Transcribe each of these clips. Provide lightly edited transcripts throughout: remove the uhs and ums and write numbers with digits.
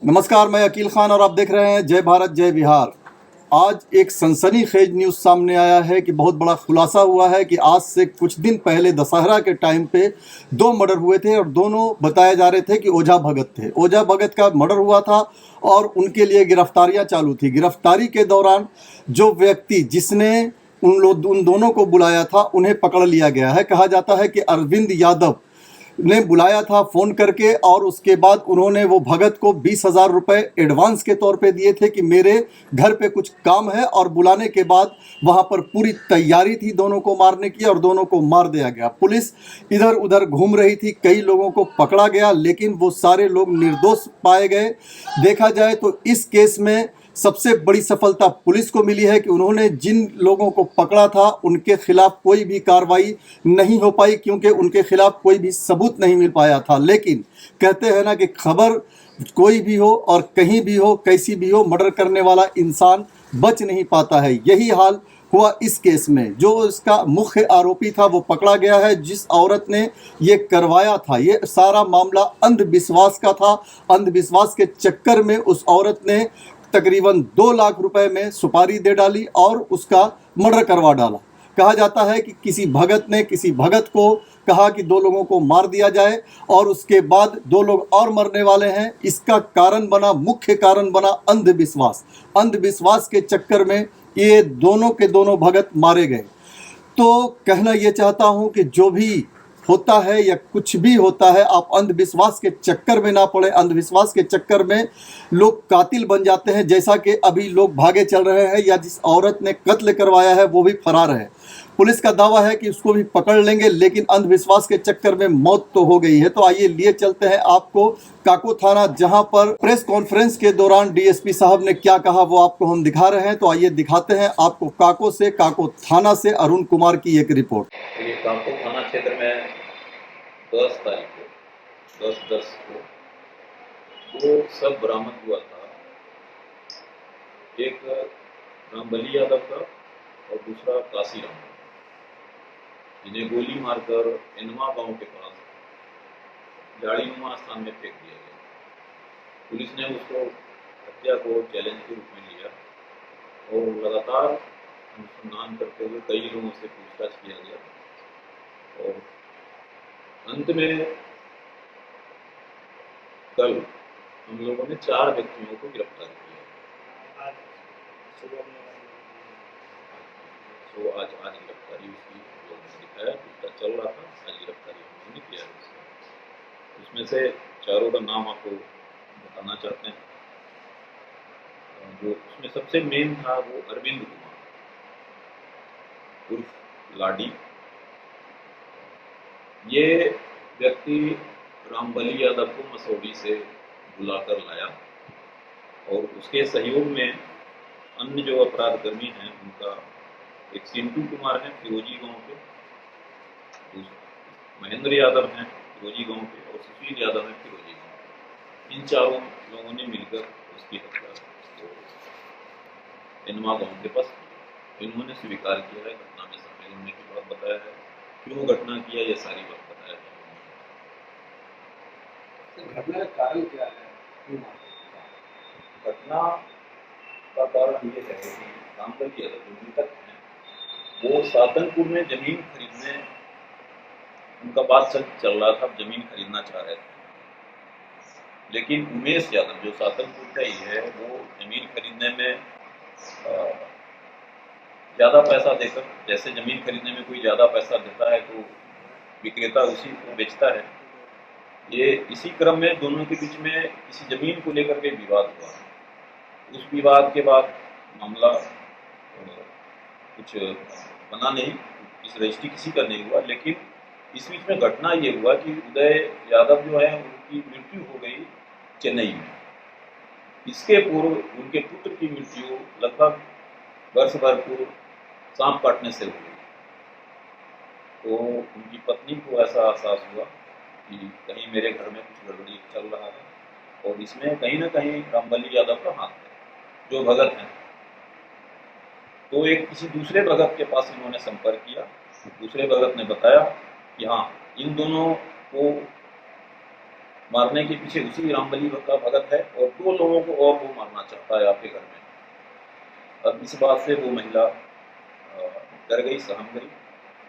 नमस्कार, मैं अकील खान और आप देख रहे हैं जय भारत जय बिहार। आज एक सनसनीखेज न्यूज़ सामने आया है कि बहुत बड़ा खुलासा हुआ है कि आज से कुछ दिन पहले दशहरा के टाइम पे दो मर्डर हुए थे और दोनों बताए जा रहे थे कि ओझा भगत थे। ओझा भगत का मर्डर हुआ था और उनके लिए गिरफ्तारियां चालू थी। गिरफ्तारी के दौरान जो व्यक्ति जिसने उन दोनों को बुलाया था उन्हें पकड़ लिया गया है। कहा जाता है कि अरविंद यादव ने बुलाया था फ़ोन करके और उसके बाद उन्होंने वो भगत को 20,000 रुपये एडवांस के तौर पे दिए थे कि मेरे घर पे कुछ काम है, और बुलाने के बाद वहाँ पर पूरी तैयारी थी दोनों को मारने की और दोनों को मार दिया गया। पुलिस इधर उधर घूम रही थी, कई लोगों को पकड़ा गया, लेकिन वो सारे लोग निर्दोष पाए गए। देखा जाए तो इस केस में सबसे बड़ी सफलता पुलिस को मिली है कि उन्होंने जिन लोगों को पकड़ा था उनके खिलाफ कोई भी कार्रवाई नहीं हो पाई, क्योंकि उनके खिलाफ कोई भी सबूत नहीं मिल पाया था। लेकिन कहते हैं ना कि खबर कोई भी हो और कहीं भी हो, कैसी भी हो, मर्डर करने वाला इंसान बच नहीं पाता है। यही हाल हुआ इस केस में। जो इसका मुख्य आरोपी था वो पकड़ा गया है। जिस औरत ने ये करवाया था, ये सारा मामला अंधविश्वास का था। अंधविश्वास के चक्कर में उस औरत ने तकरीबन 2 लाख रुपए में सुपारी दे डाली और उसका मर्डर करवा डाला। कहा जाता है कि किसी भगत ने किसी भगत को कहा कि 2 लोगों को मार दिया जाए और उसके बाद 2 लोग और मरने वाले हैं। इसका कारण बना, मुख्य कारण बना अंधविश्वास। अंधविश्वास के चक्कर में ये दोनों के दोनों भगत मारे गए। तो कहना ये चाहता हूँ कि जो भी होता है या कुछ भी होता है, आप अंधविश्वास के चक्कर में ना पड़े। अंधविश्वास के चक्कर में लोग कातिल बन जाते हैं, जैसा कि अभी लोग भागे चल रहे हैं, या जिस औरत ने कत्ल करवाया है वो भी फरार है। पुलिस का दावा है कि उसको भी पकड़ लेंगे, लेकिन अंधविश्वास के चक्कर में मौत तो हो गई है। तो आइए लिए चलते हैं आपको काको थाना, जहां पर प्रेस कॉन्फ्रेंस के दौरान डीएसपी साहब ने क्या कहा वो आपको हम दिखा रहे हैं। तो आइए दिखाते हैं आपको काको से, काको थाना से अरुण कुमार की एक रिपोर्ट। ये काको थाना क्षेत्र में 10 तारीख को 10/10 को 2 सब बरामद हुआ था। एक रामबली यादव का और दूसरा काशीराम, जिन्हें गोली मारकर इनवा गांव के पास झाड़ीनुमा स्थान में फेंक दिया गया। पुलिस ने उसको हत्या को चैलेंज के रूप में लिया और लगातार अनुसंधान करते हुए कई लोगों से पूछताछ किया गया और अंत में कल हम लोगों ने 4 व्यक्तियों को गिरफ्तार किया। तो आज गिरफ्तारी उसकी दिखाया, उसका चल रहा था, आज गिरफ्तारी हम लोगों ने किया है उसका। उसमें से 4 का नाम आपको बताना चाहते हैं। जो उसमें सबसे मेन था वो अरविंद कुमार उर्फ लाडी। ये व्यक्ति रामबली यादव को मसौड़ी से बुलाकर लाया और उसके सहयोग में अन्य जो अपराधकर्मी हैं उनका एक सिंटू कुमार है फिरोजी गांव के, महेंद्र यादव हैं फिरोजी गांव के और सुशील यादव हैं फिरोजी गांव के। इन 4 लोगों ने मिलकर उसकी हत्या इनवा गांव के पास की। इन्होंने स्वीकार किया है, घटना में शामिल होने की बात बताया है, क्यों घटना किया ये सारी बात बताया है। घटना का कारण क्या है? घटना का कारण ये है कि रामबली यादव जो मृतक हैं वो सातनपुर में जमीन खरीदने, उनका बात चल रहा था, जमीन खरीदना चाह रहे थे। लेकिन उमेश यादव जो सातनपुर का ही है वो जमीन खरीदने में ज़्यादा पैसा देकर, जैसे जमीन खरीदने में कोई ज़्यादा पैसा देता है तो विक्रेता उसी को बेचता है। ये इसी क्रम में दोनों के बीच में किसी जमीन को लेकर के विवाद हुआ। उस विवाद के बाद मामला कुछ बना नहीं, इस रजिस्ट्री किसी का नहीं हुआ। लेकिन इस बीच में घटना ये हुआ कि उदय यादव जो है उनकी मृत्यु हो गई चेन्नई में। इसके पूर्व उनके पुत्र की मृत्यु लगभग वर्ष भर पूर्व सांप काटने से हुई। तो उनकी पत्नी को ऐसा एहसास हुआ कि कहीं मेरे घर में कुछ गड़बड़ी चल रहा है और इसमें कहीं ना कहीं रामबली यादव का हाथ है, जो भगत हैं। तो एक किसी दूसरे भगत के पास इन्होंने संपर्क किया। दूसरे भगत ने बताया कि हाँ, इन दोनों को मारने के पीछे उसी रामबली का भगत है और 2 लोगों को और वो मारना चाहता है आपके घर में। अब इस बात से वो महिला डर गई, सहम गई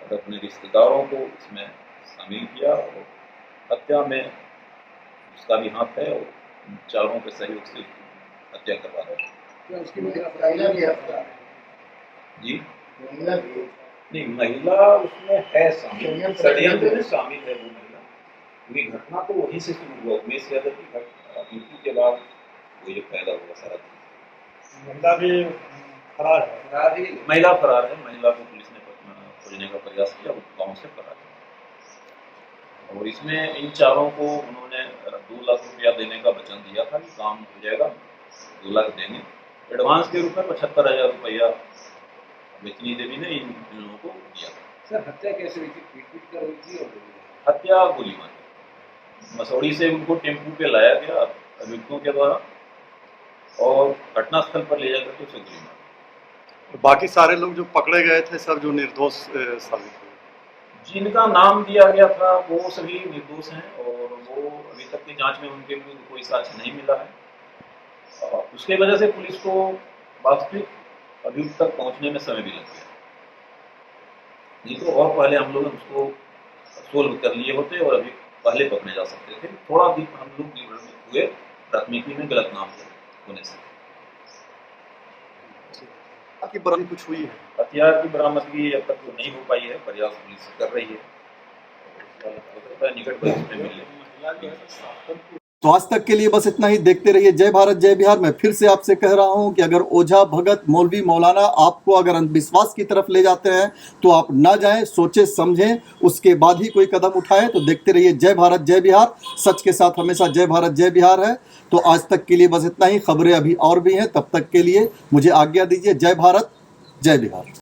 और अपने रिश्तेदारों को इसमें शामिल किया और हत्या में उसका भी हाथ है और चारों के सहयोग से उसकी हत्या करवा रहे हैं। क्या उसकी महिला भी है? जी महिला भी नहीं, महिला उसमें है शामिल, षड्यंत्र में शामिल है वो महिला, क्योंकि घटना तो वहीं से शुरू हुआ। उमेश यादव की मृत्यु के बाद वो ये पैदा हुआ सारा चीज। महिला भी फरार है। महिला फरार है, महिला को पुलिस ने खोजने का प्रयास किया, वो गाँव से फरार है। और इसमें इन चारों को उन्होंने 2 लाख रुपया देने का वचन दिया था कि काम हो जाएगा, 2 लाख देंगे। एडवांस के रूप में 75,000 रुपया बेचनी देवी ने इन लोगों को दिया था। सर हत्या कैसे हुई थी? पीट कर हुई थी और हत्या गोली मारी, मसौड़ी से उनको टेम्पू पे लाया गया अभियुक्तों के द्वारा और घटनास्थल पर ले जाकर के उसे गोली मारी। बाकी सारे लोग जो पकड़े गए थे सब जो निर्दोष साबित हुए, जिनका नाम दिया गया था वो सभी निर्दोष हैं और वो अभी तक की जांच में उनके विरुद्ध कोई साक्ष्य नहीं मिला है। उसके वजह से पुलिस को वास्तविक अभियुक्त तक पहुंचने में समय भी लग गया, नहीं तो और पहले हम लोग उसको सोल्व कर लिए होते और अभी पहले पकड़े जा सकते थे। थोड़ा भी हम लोग विवरण हुए प्राथमिकी में गलत नाम होने से। बाकी बरामदगी कुछ हुई है? हथियार की बरामदगी अब तक तो नहीं हो पाई है, प्रयास पुलिस कर रही है, निकट भविष्य में मिले। तो आज तक के लिए बस इतना ही। देखते रहिए जय भारत जय बिहार। मैं फिर से आपसे कह रहा हूं कि अगर ओझा भगत मौलवी मौलाना आपको अगर अंधविश्वास की तरफ ले जाते हैं तो आप ना जाएं, सोचे समझें, उसके बाद ही कोई कदम उठाएं। तो देखते रहिए जय भारत जय बिहार। सच के साथ हमेशा जय भारत जय बिहार है। तो आज तक के लिए बस इतना ही। खबरें अभी और भी हैं, तब तक के लिए मुझे आज्ञा दीजिए। जय भारत जय बिहार।